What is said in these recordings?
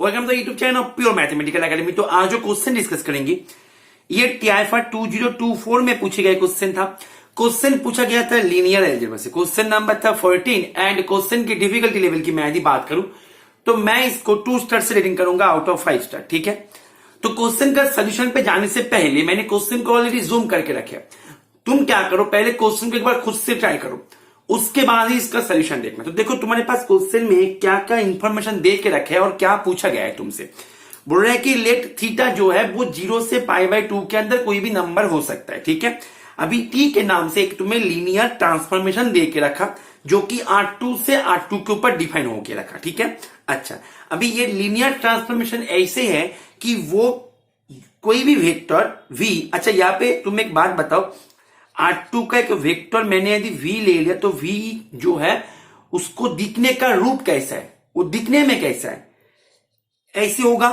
Welcome to YouTube channel pure mathematical academy. तो आज जो क्वेश्चन डिस्कस करेंगे ये TIFR 2024 में पूछे गए क्वेश्चन था। क्वेश्चन पूछा गया था लीनियर अलजेब्रा से, क्वेश्चन नंबर था 14 एंड क्वेश्चन की डिफिकल्टी लेवल की मैं यदि बात करूं तो मैं इसको 2 स्टार से रेटिंग करूंगा आउट ऑफ 5 स्टार। ठीक है, तो क्वेश्चन का सोल्यूशन पे जाने से पहले मैंने क्वेश्चन को ऑलरेडी जूम करके रखे। तुम क्या करो, पहले क्वेश्चन को एक बार खुद से ट्राई करो, उसके बाद ही इसका सोल्यूशन देखना। तो देखो तुम्हारे पास क्वेश्चन में क्या क्या इंफॉर्मेशन दे के रखे है और क्या पूछा गया है तुमसे। बोल रहे हैं कि लेट थीटा जो है वो 0 से π/2 के अंदर कोई भी नंबर हो सकता है। ठीक है, अभी टी के नाम से एक तुम्हें लीनियर ट्रांसफॉर्मेशन दे के रखा जो कि R2 से R2 के ऊपर डिफाइन हो के रखा। ठीक है, अच्छा अभी ये लीनियर ट्रांसफॉर्मेशन ऐसे है कि वो कोई भी वेक्टर v, अच्छा यहाँ पे तुम एक बात बताओ, R2 का एक वेक्टर मैंने यदि v ले लिया तो v जो है उसको दिखने का रूप कैसा है, वो दिखने में कैसा है, ऐसे होगा।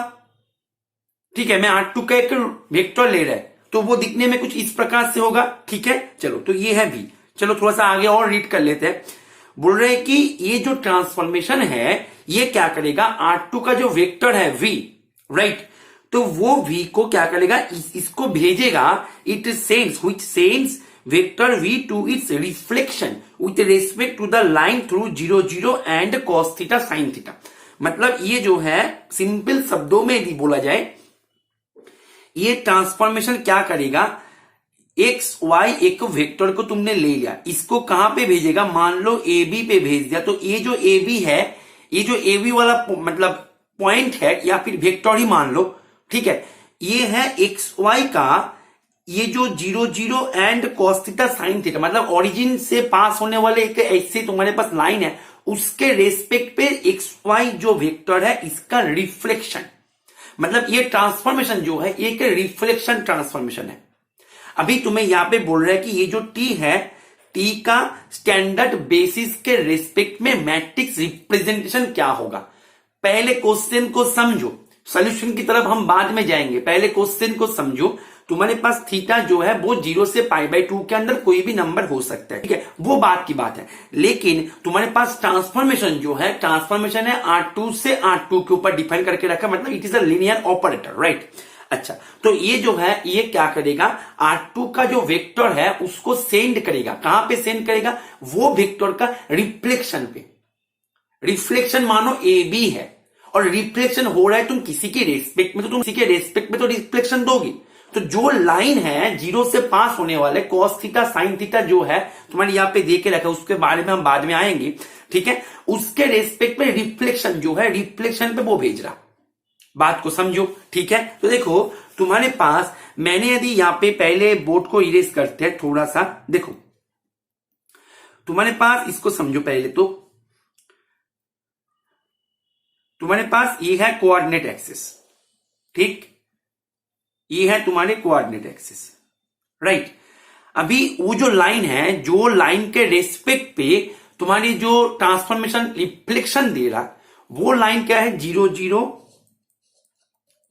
ठीक है, मैं R2 का एक वेक्टर ले रहा है तो वो दिखने में कुछ इस प्रकार से होगा। ठीक है, चलो तो ये है v। चलो थोड़ा सा आगे और रीड कर लेते हैं। बोल रहे हैं कि ये जो ट्रांसफॉर्मेशन है ये क्या करेगा, R2 का जो वेक्टर है v, राइट, तो वो v को क्या करेगा, इसको भेजेगा, it sends which sends vector v to its reflection with respect to the line through 0 0 and cos theta sin theta. मतलब ये जो है सिंपल शब्दों में यदि बोला जाए, ये ट्रांसफॉर्मेशन क्या करेगा, एक्स वाई एक वेक्टर को तुमने ले लिया, इसको कहां पे भेजेगा, मान लो ए बी पे भेज दिया। तो ये जो ए बी है, ये जो ए बी वाला मतलब पॉइंट है या फिर वेक्टर ही मान लो, ठीक है, ये है एक्स वाई का, ये जो 0 0 and cos theta sin theta, मतलब ओरिजिन से पास होने वाले एक ऐसे तुम्हारे पास लाइन है, उसके रेस्पेक्ट पे एक्स वाई जो वेक्टर है इसका रिफ्लेक्शन, मतलब ये ट्रांसफॉर्मेशन जो है एक रिफ्लेक्शन ट्रांसफॉर्मेशन है। अभी तुम्हें यहां पे बोल रहा है कि ये जो टी है, टी का स्टैंडर्ड बेसिस के रेस्पेक्ट में मैट्रिक्स रिप्रेजेंटेशन क्या होगा। पहले क्वेश्चन को समझो, सॉल्यूशन की तरफ हम बाद में जाएंगे, पहले क्वेश्चन को समझो। तुम्हारे पास थीटा जो है वो 0 से π/2 के अंदर कोई भी नंबर हो सकता है, ठीक है, वो बात की बात है। लेकिन तुम्हारे पास ट्रांसफॉर्मेशन जो है, ट्रांसफॉर्मेशन है R2 से R2 के ऊपर डिफाइन करके रखा, मतलब it is a linear operator, right. अच्छा, तो ये जो है ये क्या करेगा, R2 का जो वेक्टर है उसको सेंड करेगा, कहां पे सेंड करेगा, वो वेक्टर का रिफ्लेक्शन पे। रिफ्लेक्शन मानो ए बी है और रिफ्लेक्शन हो रहा है तुम किसी के रेस्पेक्ट में, तो तुम किसी के रेस्पेक्ट में तो रिफ्लेक्शन दोगी। तो जो लाइन है 0 से पास होने वाले cos थीटा sin थीटा जो है तुम्हारे यहां पे दे के रखा, उसके बारे में हम बाद में आएंगे, ठीक है, उसके रेस्पेक्ट में रिफ्लेक्शन जो है, रिफ्लेक्शन पे वो भेज रहा। बात को समझो, ठीक है। तो देखो तुम्हारे पास, मैंने यदि यहां पे पहले बोर्ड को इरेज करते हैं थोड़ा सा, देखो तुम्हारे पास इसको समझो पहले, तो तुम्हारे पास ये है कोऑर्डिनेट एक्सिस, ठीक, ये है तुम्हारे कोऑर्डिनेट एक्सिस, राइट। अभी वो जो लाइन है, जो लाइन के रेस्पेक्ट पे तुम्हारी जो ट्रांसफॉर्मेशन रिफ्लेक्शन दे रहा, वो लाइन क्या है, 0 0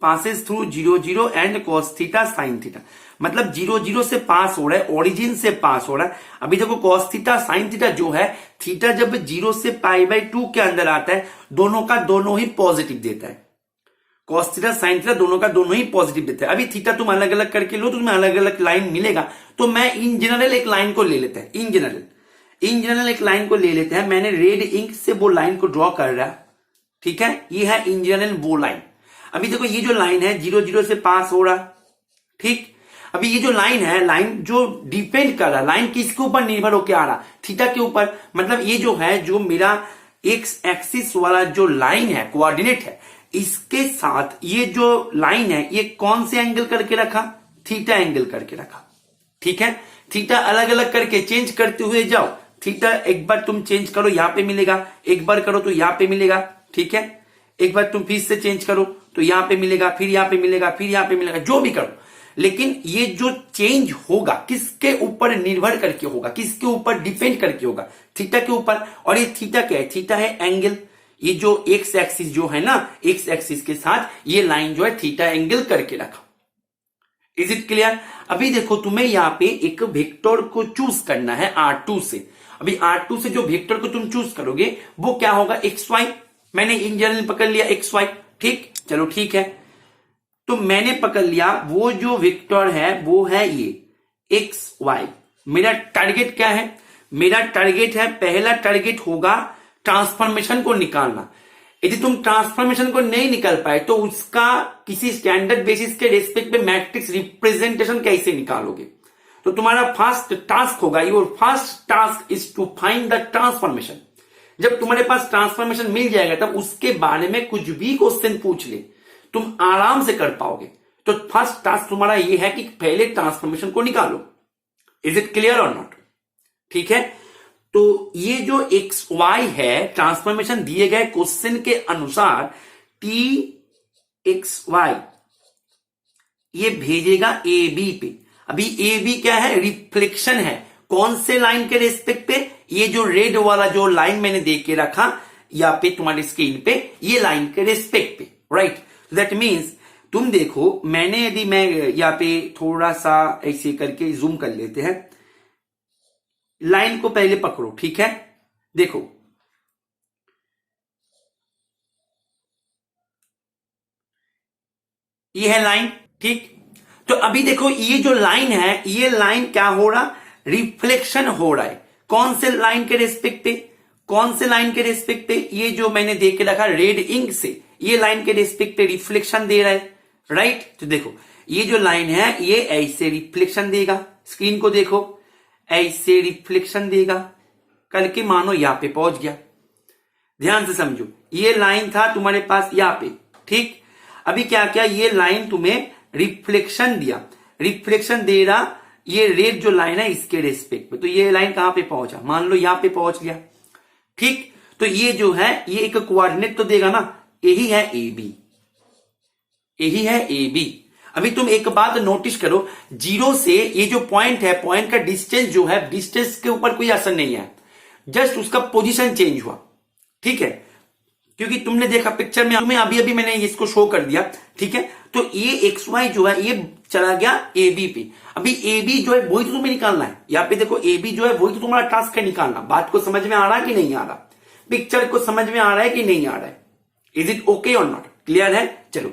passes through 0 0 and cos theta sin theta, मतलब 0 0 से पास हो रहा है, ओरिजिन से पास हो रहा है। अभी देखो cos थीटा sin थीटा जो है, थीटा जब 0 से π/2 के अंदर आता है, दोनों का दोनों ही पॉजिटिव देता है, cos थीटा sin थीटा दोनों का दोनों ही पॉजिटिव देता है। अभी थीटा तुम अलग अलग करके लो तो तुम्हें अलग अलग लाइन मिलेगा। तो मैं इन जनरल एक लाइन को ले लेते हैं, इन जनरल एक लाइन को ले लेते हैं। मैंने रेड इंक से वो लाइन को ड्रॉ कर रहा, ठीक है, ये है इन जनरल वो लाइन। अभी देखो ये जो लाइन है 0 0 से पास हो रहा, ठीक। अभी ये जो लाइन है, लाइन जो डिपेंड कर रहा, लाइन किसके ऊपर निर्भर होकर आ रहा, थीटा के ऊपर। मतलब ये जो है, जो मेरा एक्स एक्सिस वाला जो लाइन है, कोऑर्डिनेट है, इसके साथ ये जो लाइन है ये कौन से एंगल करके रखा, थीटा एंगल करके रखा, ठीक है। थीटा अलग अलग करके चेंज करते हुए जाओ, थीटा एक बार तुम चेंज करो यहां पे मिलेगा, एक बार करो तो यहां पे मिलेगा, ठीक है, एक बार तुम फिर से चेंज करो तो यहां पे मिलेगा, फिर यहां पे मिलेगा, फिर यहां पे मिलेगा, जो भी करो। लेकिन ये जो चेंज होगा किसके ऊपर निर्भर करके होगा, किसके ऊपर डिपेंड करके होगा, थीटा के ऊपर। और ये थीटा क्या है, थीटा है एंगल। ये जो एक्स एक्सिस जो है ना, एक्स एक्सिस के साथ ये लाइन जो है थीटा एंगल करके रखा। Is it clear. अभी देखो तुम्हें यहां पे एक वेक्टर को चूज करना है R2 से। अभी R2 से जो वेक्टर को तुम चूज करोगे वो क्या होगा, एक्स वाई। मैंने इन जनरल पकड़ लिया एक्स वाई, ठीक, चलो ठीक है। तो मैंने पकड़ लिया वो जो वेक्टर है वो है ये एक्स वाई। मेरा टारगेट क्या है? मेरा टारगेट है, पहला टारगेट होगा ट्रांसफॉर्मेशन को निकालना। यदि तुम ट्रांसफॉर्मेशन को नहीं निकाल पाए तो उसका किसी स्टैंडर्ड बेसिस के रेस्पेक्ट पे मैट्रिक्स रिप्रेजेंटेशन कैसे निकालोगे? तो तुम्हारा फर्स्ट टास्क होगा, your first task is to find the transformation. जब तुम्हारे पास ट्रांसफॉर्मेशन मिल जाएगा तब उसके बारे में कुछ भी क्वेश्चन पूछ ले तुम आराम से कर पाओगे। तो फर्स्ट टास्क तुम्हारा ये है कि पहले ट्रांसफॉर्मेशन को निकालो। इज इट क्लियर और नॉट? ठीक है, तो ये जो एक्स वाई है, ट्रांसफॉर्मेशन दिए गए क्वेश्चन के अनुसार टी एक्स वाई ये भेजेगा ए बी पे। अभी ए बी क्या है? रिफ्लेक्शन है। कौन से लाइन के रेस्पेक्ट पे? ये जो रेड वाला जो लाइन मैंने दे के रखा या पे तुम्हारी स्क्रीन पे, ये लाइन के रेस्पेक्ट पे, राइट? दैट मीन्स तुम देखो, मैंने यदि मैं यहाँ पे थोड़ा सा ऐसे करके जूम कर लेते हैं, लाइन को पहले पकड़ो, ठीक है? देखो ये है लाइन, ठीक? तो अभी देखो ये जो लाइन है, ये लाइन क्या हो रहा? रिफ्लेक्शन हो रहा है। कौन से लाइन के रेस्पेक्ट पे? कौन से लाइन के रेस्पेक्ट पे? ये जो मैंने देख के रखा रेड इंक से, ये लाइन के रेस्पेक्ट पे रिफ्लेक्शन दे रहा है, राइट? तो देखो ये जो लाइन है ये ऐसे रिफ्लेक्शन देगा, स्क्रीन को देखो, ऐसे रिफ्लेक्शन देगा करके मानो यहां पे पहुंच गया। ध्यान से समझो, ये लाइन था तुम्हारे पास यहां पे, ठीक? अभी क्या क्या ये लाइन तुम्हें रिफ्लेक्शन दिया, रिफ्लेक्शन दे रहा, ये रेड जो लाइन है इसके रेस्पेक्ट में। तो ये लाइन कहां पे पहुंचा? मान लो यहां पे पहुंच गया, ठीक? तो ये जो है ये एक कोऑर्डिनेट तो देगा ना, यही है ए बी, यही है ए बी। अभी तुम एक बात नोटिस करो, जीरो से ये जो पॉइंट है, पॉइंट का डिस्टेंस जो है, डिस्टेंस के ऊपर कोई असर नहीं है, जस्ट उसका पोजीशन चेंज हुआ, ठीक है? क्योंकि तुमने देखा पिक्चर में, तुम्हें अभी अभी मैंने इसको शो कर दिया, ठीक है? तो ये एक्स वाई जो है ये चला गया ए बी पे। अभी ए बी जो है वही तो तुम्हें निकालना है। यहाँ पे देखो ए बी जो है वही तो तुम्हारा टास्क है निकालना। बात को समझ में आ रहा है कि नहीं आ रहा? पिक्चर को समझ में आ रहा है कि नहीं आ रहा है? इज इट ओके और नॉट? क्लियर है? चलो,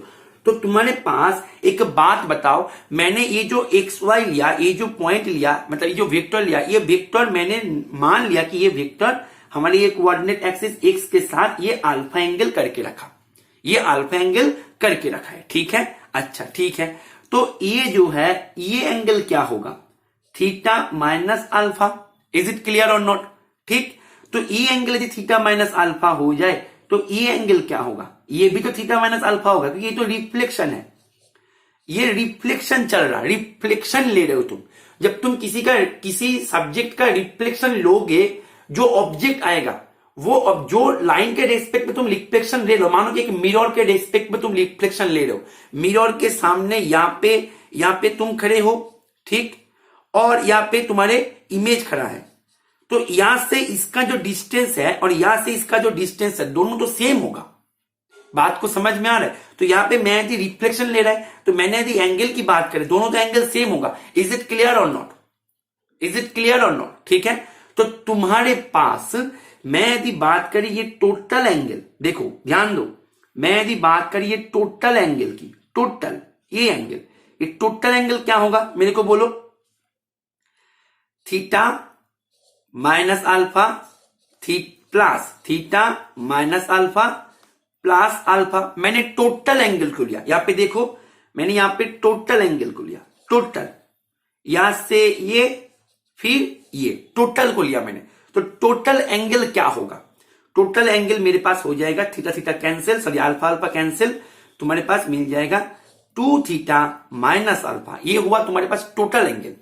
तो तुम्हारे पास एक बात बताओ, मैंने ये जो एक्स वाई लिया, ये जो पॉइंट लिया, मतलब ये जो वेक्टर लिया, ये वेक्टर मैंने मान लिया कि ये वेक्टर हमारे ये कोऑर्डिनेट एक्सिस एक्स के साथ ये अल्फा एंगल करके रखा, ये अल्फा एंगल करके रखा है, ठीक है? अच्छा ठीक है, तो ये जो है ये एंगल क्या होगा? Theta minus alpha. Is it clear और नॉट? ठीक, तो ये एंगल यदि थीटा माइनस अल्फा हो जाए तो ये एंगल क्या होगा? ये भी तो थीटा माइनस अल्फा होगा, क्योंकि ये तो रिफ्लेक्शन है, ये रिफ्लेक्शन चल रहा, रिफ्लेक्शन ले रहे हो तुम। जब तुम किसी सब्जेक्ट का रिफ्लेक्शन लोगे, जो ऑब्जेक्ट आएगा वो अब जो लाइन के रेस्पेक्ट में तुम रिफ्लेक्शन ले लो, मानो कि एक मिरर के रेस्पेक्ट में तुम रिफ्लेक्शन ले रहे हो, मिरर के सामने यहां पे तुम खड़े हो, ठीक? और यहां पे तुम्हारे इमेज खड़ा है, तो यहां से इसका जो डिस्टेंस है और यहां से इसका जो डिस्टेंस है दोनों तो सेम होगा। बात को समझ में आ रहा है? तो यहां पे मैं यदि रिफ्लेक्शन ले रहा है तो मैंने यदि एंगल की बात करें, दोनों तो एंगल सेम होगा। इज इट क्लियर और नॉट? इज इट क्लियर और नॉट? ठीक है, तो तुम्हारे पास मैं यदि बात करी ये टोटल एंगल, देखो ध्यान दो, मैं यदि बात करी ये टोटल एंगल की, टोटल ये एंगल, ये टोटल एंगल क्या होगा मेरे को बोलो? Theta minus alpha plus theta minus alpha plus alpha. मैंने टोटल एंगल को लिया, यहां पे देखो मैंने यहां पे टोटल एंगल को लिया, टोटल यहां से ये फिर ये टोटल को लिया मैंने। तो टोटल एंगल क्या होगा? टोटल एंगल मेरे पास हो जाएगा theta theta cancel, sorry alpha alpha cancel, तुम्हारे पास मिल जाएगा 2 थीटा माइनस अल्फा। ये हुआ तुम्हारे पास टोटल एंगल,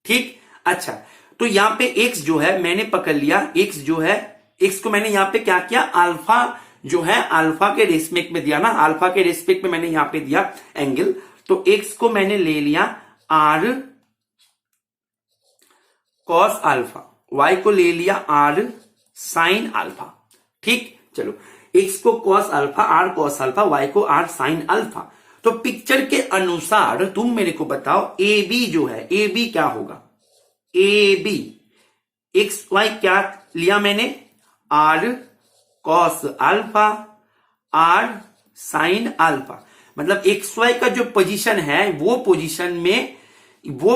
ठीक? अच्छा, तो यहां पे x जो है मैंने पकड़ लिया, x जो है, x को मैंने यहां पे क्या किया? अल्फा जो है अल्फा के रेस्पेक्ट में दिया ना, अल्फा के रेस्पेक्ट में मैंने यहां पे दिया एंगल, तो x को मैंने ले लिया r कॉस अल्फा, y को ले लिया r साइन अल्फा, ठीक? चलो, x को cos alpha, r cos alpha, y को r साइन अल्फा। तो पिक्चर के अनुसार तुम मेरे को बताओ ए बी जो है, ए बी क्या होगा? ए बी एक्स वाई क्या लिया मैंने? r cos alpha, r sine alpha. मतलब एक्स वाई का जो पोजीशन है वो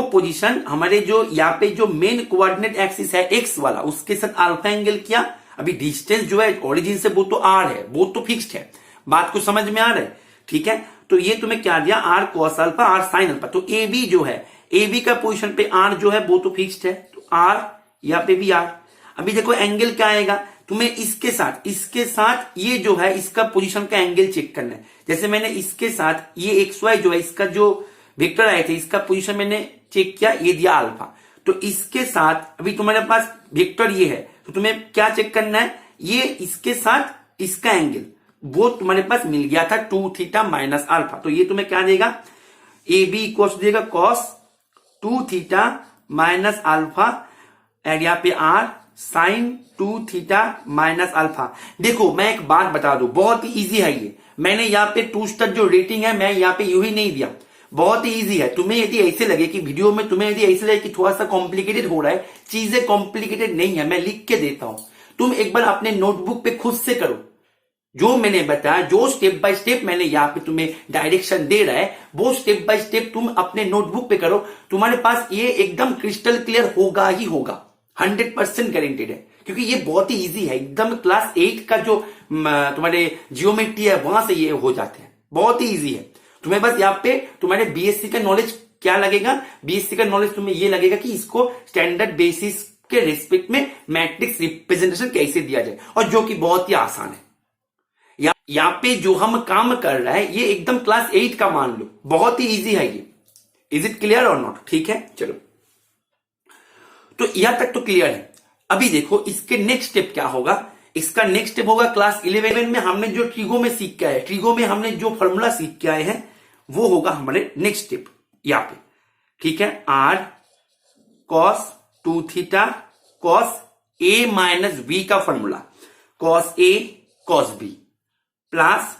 पोजीशन हमारे जो यहाँ पे जो मेन कोऑर्डिनेट एक्सिस है एक्स वाला, उसके साथ अल्फा एंगल किया। अभी डिस्टेंस जो है ओरिजिन से वो तो आर है, वो तो फिक्स्ड है। बात को समझ में आ रहा है? ठीक है, तो ये तुम्हें क्या दिया, R cos alpha, R sine alpha. तो ए बी जो है, ए बी का पोजीशन पे आर जो है वो तो फिक्स्ड है, तो आर यहाँ पे भी आर। अभी देखो एंगल क्या आएगा, तुम्हें इसके साथ ये जो है इसका पोजीशन का एंगल चेक करना है। जैसे मैंने इसके साथ ये एक्स वाई जो है इसका जो वेक्टर आए थे, इसका पोजीशन मैंने चेक किया, ये दिया अल्फा। तो इसके साथ अभी तुम्हारे पास वेक्टर ये है, तो तुम्हें क्या चेक करना है, ये इसके साथ इसका एंगल वो तुम्हारे पास मिल गया था 2 थीटा माइनस अल्फा। तो ये तुम्हें क्या देगा, ए बी इक्वल देगा cos 2 theta minus alpha, and यहाँ पे R sine 2 theta minus alpha. देखो मैं एक बात बता दूं, बहुत ही इजी है ये। मैंने यहाँ पे 2 स्टार जो रेटिंग है मैं यहाँ पे यू ही नहीं दिया, बहुत ही इजी है। तुम्हें यदि ऐसे लगे कि वीडियो में तुम्हें यदि ऐसे लगे कि थोड़ा सा कॉम्प्लिकेटेड हो रहा है, चीजें कॉम्प्लिकेटेड नहीं है, मैं लिख के देता हूं। तुम एक बार अपने नोटबुक पे खुद से करो, जो मैंने बताया, जो स्टेप बाय स्टेप मैंने यहाँ पे तुम्हें डायरेक्शन दे रहा है, वो स्टेप बाय स्टेप तुम अपने नोटबुक पे करो। तुम्हारे पास ये एकदम क्रिस्टल क्लियर होगा ही होगा, 100% गारंटेड है, क्योंकि ये बहुत ही इजी है एकदम। क्लास 8 का जो तुम्हारे जियोमेट्री है वहां से ये हो जाते हैं, बहुत ही इजी है। तुम्हें बस यहाँ पे तुम्हारे बीएससी का नॉलेज क्या लगेगा, बीएससी का नॉलेज तुम्हें ये लगेगा कि इसको स्टैंडर्ड बेसिस के रिस्पेक्ट में मैट्रिक्स रिप्रेजेंटेशन कैसे दिया जाए, और जो कि बहुत ही आसान है। यहाँ पे जो हम काम कर रहा है ये एकदम क्लास 8 का मान लो, बहुत ही इजी है ये। इज इट क्लियर और नॉट? ठीक है, चलो तो यहां तक तो क्लियर है। अभी देखो इसके नेक्स्ट स्टेप क्या होगा। इसका नेक्स्ट स्टेप होगा क्लास 11 में हमने जो ट्रिगो में सीख के आए, ट्रिगो में हमने जो फॉर्मूला सीख के आए हैं वो होगा हमारे नेक्स्ट स्टेप यहां पे। ठीक है, R cos 2 theta cos A minus B का formula, cos A cos B plus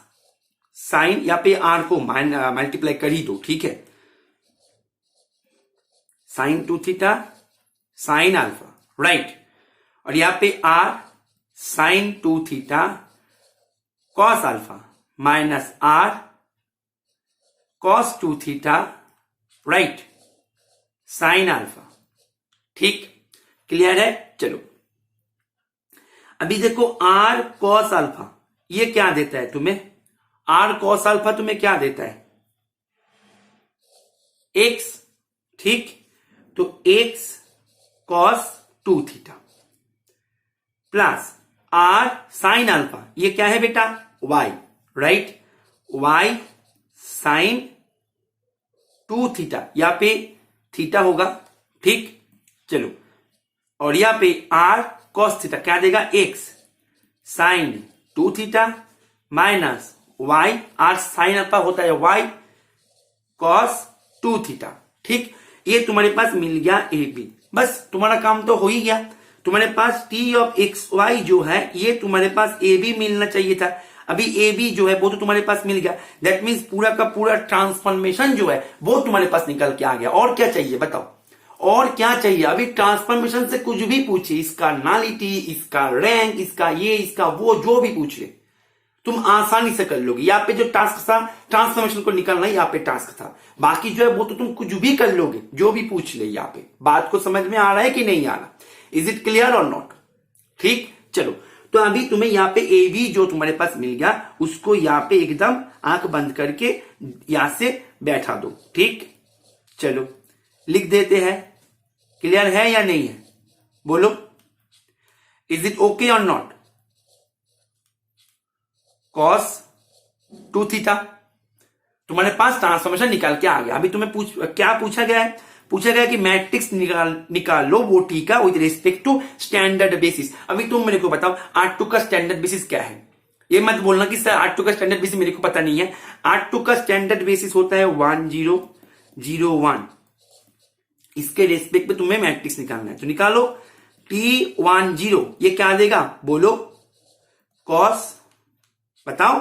sine, यहां पे आर को मल्टीप्लाई कर ही दो। ठीक है, sine 2 theta sine alpha, right. और यहां पे R sine 2 theta cos alpha minus R cos 2 theta, right, sine alpha. ठीक, क्लियर है? चलो अभी देखो आर कॉस अल्फा ये क्या देता है तुम्हें, आर कॉस अल्फा तुम्हें क्या देता है, एक्स। ठीक, तो X cos 2 theta plus R sine alpha, ये क्या है बेटा, Y, right, Y sine 2 theta, यहां पे थीटा होगा। ठीक, चलो, और यहां पे आर कॉस थीटा क्या देगा, X sine 2 theta minus Y, R sine alpha होता है वाई कॉस 2 थीटा। ठीक, ये तुम्हारे पास मिल गया ए बी। बस तुम्हारा काम तो हो ही गया। तुम्हारे पास टी ऑफ एक्स वाई जो है ये तुम्हारे पास ए बी मिलना चाहिए था। अभी ए बी जो है वो तो तुम्हारे पास मिल गया, दैट मीन्स पूरा का पूरा ट्रांसफॉर्मेशन जो है वो तुम्हारे पास निकल के आ गया। और क्या चाहिए बताओ, और क्या चाहिए? अभी ट्रांसफॉर्मेशन से कुछ भी पूछिए, इसका नालिटी, इसका रैंक, इसका ये, इसका वो, जो भी पूछ ले तुम आसानी से कर लोगे। यहाँ पे जो टास्क था ट्रांसफॉर्मेशन को निकालना, यहाँ पे टास्क था, बाकी जो है वो तो तुम कुछ भी कर लोगे, जो भी पूछ ले। यहाँ पे बात को समझ में आ रहा है कि नहीं आ रहा? इज इट क्लियर और नॉट? ठीक, चलो तो अभी तुम्हें यहाँ पे ए बी जो तुम्हारे पास मिल गया उसको यहाँ पे एकदम आंख बंद करके यहां से बैठा दो। ठीक, चलो लिख देते हैं। क्लियर है या नहीं है? बोलो, इज इट ओके और नॉट? कॉस 2 थीटा तुम्हारे पास ट्रांसफॉर्मेशन निकाल के आ गया। अभी तुम्हें क्या पूछा गया है? पूछा गया कि मैट्रिक्स निकाल लो वो टी का with respect to standard basis. अभी तुम मेरे को बताओ R2 का स्टैंडर्ड बेसिस क्या है? ये मत बोलना कि सर R2 का स्टैंडर्ड बेसिस मेरे को पता नहीं है। R2 का स्टैंडर्ड बेसिस होता है 1 0 0 1। इसके रेस्पेक्ट पे तुम्हें मैट्रिक्स निकालना है, तो निकालो। T10 ये क्या देगा बोलो? कॉस, बताओ,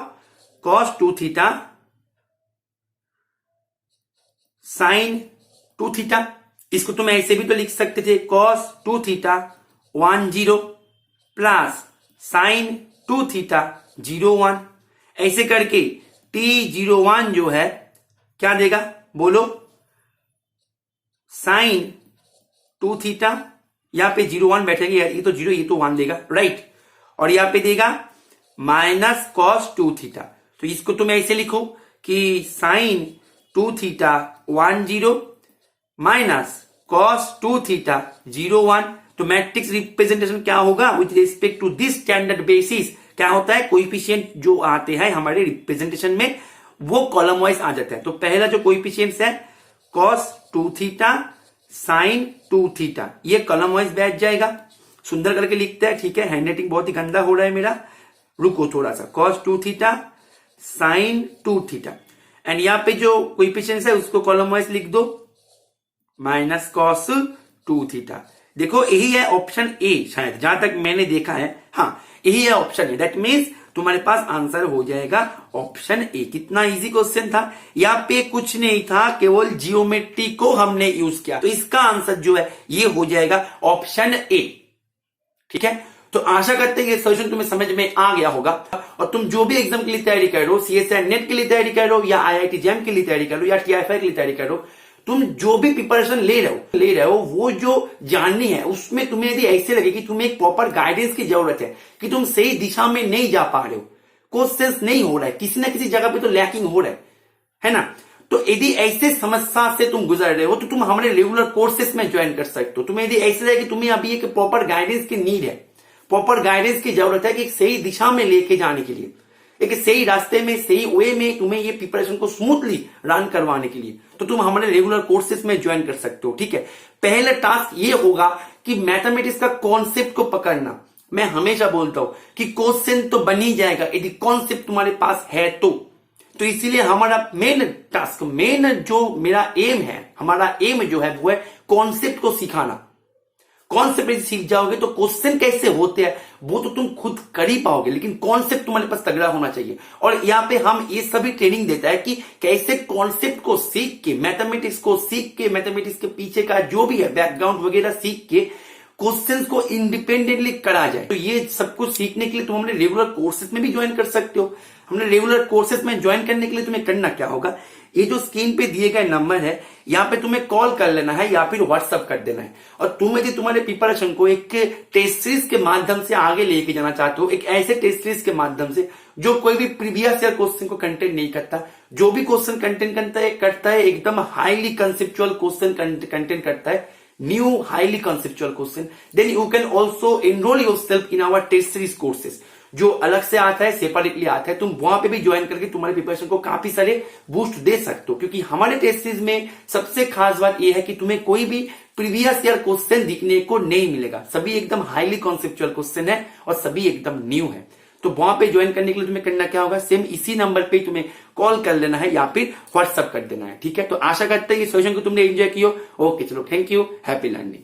कॉस 2 थीटा साइन 2 थीटा। इसको तुम ऐसे भी तो लिख सकते थे, cos 2 theta 1 0 plus sign 2 theta 0 1। ऐसे करके T01 जो है क्या देगा बोलो, साइन 2 थीटा, यहां पे 01 बैठेंगे, ये तो 0 ये तो 1 देगा, राइट। और यहां पे देगा माइनस कॉस 2 थीटा। तो इसको तुम ऐसे लिखो कि sine 2 theta 1 0 minus cos 2 theta 0 1। तो मैट्रिक्स रिप्रेजेंटेशन क्या होगा with respect to this standard basis, क्या होता है, कोएफिशिएंट जो आते हैं हमारे रिप्रेजेंटेशन में वो कॉलम वाइज आ जाता है। तो पहला जो कोएफिशिएंट है कॉस 2 थीटा साइन 2 थीटा, ये कॉलम वाइज बैठ जाएगा। सुंदर करके लिखता है, ठीक है, हैंडराइटिंग बहुत ही गंदा हो रहा है मेरा, रुको थोड़ा सा, cos 2 theta sign 2 theta, and यहां पे जो कोएफिशिएंट है उसको कॉलम वाइज लिख दो, माइनस कॉस 2 थीटा। देखो यही है ऑप्शन ए, शायद जहां तक मैंने देखा है, हाँ यही है ऑप्शन ए। दैट मीन्स तुम्हारे पास आंसर हो जाएगा ऑप्शन ए। कितना इजी क्वेश्चन था, यहाँ पे कुछ नहीं था, केवल जियोमेट्री को हमने यूज किया, तो इसका आंसर जो है ये हो जाएगा ऑप्शन ए, ठीक है। तो आशा करते हैं ये सॉल्यूशन तुम्हें समझ में आ गया होगा, और तुम जो भी एग्जाम के लिए तैयारी कर रहे हो, सीएसआई नेट के लिए तैयारी कर रहे हो या आईआईटी जैम के लिए तैयारी कर रहे हो या टीआईफाई के लिए तैयारी कर रहे हो, तुम जो भी प्रिपरेशन ले रहे हो वो जो जाननी है उसमें तुम्हें यदि ऐसे लगे कि तुम्हें एक प्रॉपर गाइडेंस की जरूरत है, कि तुम सही दिशा में नहीं जा पा रहे हो, क्वेश्चंस नहीं हो रहा है, किसी ना किसी जगह पे तो लैकिंग हो रहा है ना, तो यदि ऐसे समस्या से तुम गुजर रहे हो तो तुम हमारे रेगुलर कोर्सेस में ज्वाइन कर सकते हो। तुम्हें यदि ऐसे लगे कि तुम्हें अभी एक प्रॉपर गाइडेंस की नीड है, प्रॉपर गाइडेंस की जरूरत है कि एक सही दिशा में लेके जाने के लिए, एक सही रास्ते में सही वे में तुम्हें ये प्रिपरेशन को स्मूथली रन करवाने के लिए, तो तुम हमारे रेगुलर कोर्सेज में ज्वाइन कर सकते हो, ठीक है। पहला टास्क ये होगा कि मैथमेटिक्स का कॉन्सेप्ट को पकड़ना। मैं हमेशा बोलता हूं कि क्वेश्चन तो बन ही जाएगा यदि कॉन्सेप्ट तुम्हारे पास है तो इसीलिए हमारा मेन टास्क, मेन जो मेरा एम है, हमारा एम जो है वो है कॉन्सेप्ट को सिखाना। कॉन्सेप्ट सीख जाओगे तो क्वेश्चन कैसे होते हैं वो तो तुम खुद कर ही पाओगे, लेकिन कॉन्सेप्ट तुम्हारे पास तगड़ा होना चाहिए। और यहाँ पे हम ये सभी ट्रेनिंग देता है कि कैसे कॉन्सेप्ट को सीख के, मैथमेटिक्स को सीख के, मैथमेटिक्स के पीछे का जो भी है बैकग्राउंड वगैरह सीख के क्वेश्चंस को इंडिपेंडेंटली करा जाए। तो ये सब कुछ सीखने के लिए तुम हमने रेगुलर कोर्सेज में भी ज्वाइन कर सकते हो। हमने रेगुलर कोर्सेज में ज्वाइन करने के लिए तुम्हें करना क्या होगा, ये जो स्क्रीन पे दिए गए नंबर है यहाँ पे तुम्हें कॉल कर लेना है या फिर व्हाट्सअप कर देना है। और तुम यदि तुम्हारे प्रिपरेशन को एक टेस्ट सीरीज के माध्यम से आगे लेके जाना चाहते हो, एक ऐसे टेस्ट सीरीज के माध्यम से जो कोई भी प्रीवियस ईयर क्वेश्चन को कंटेंट नहीं करता, जो भी क्वेश्चन कंटेंट करता है एकदम हाईली कंसेप्चुअल क्वेश्चन कंटेंट करता है, new highly conceptual question, then you can also enroll yourself in our test series courses, जो अलग से आता है, सेपरेटली आता है। तुम वहां पे भी ज्वाइन करके तुम्हारे प्रिपरेशन को काफी सारे बूस्ट दे सकते हो, क्योंकि हमारे टेस्ट सीरीज में सबसे खास बात यह है कि तुम्हें कोई भी प्रीवियस ईयर क्वेश्चन दिखने को नहीं मिलेगा। सभी एकदम हाईली कॉन्सेप्चुअल क्वेश्चन है और सभी एकदम न्यू है। तो वहां पे ज्वाइन करने के लिए तुम्हें करना क्या होगा, सेम इसी नंबर पे तुम्हें कॉल कर लेना है या फिर व्हाट्सअप कर देना है, ठीक है। तो आशा करते हैं ये सेशन को तुमने एंजॉय किया। ओके चलो, थैंक यू, हैप्पी लर्निंग।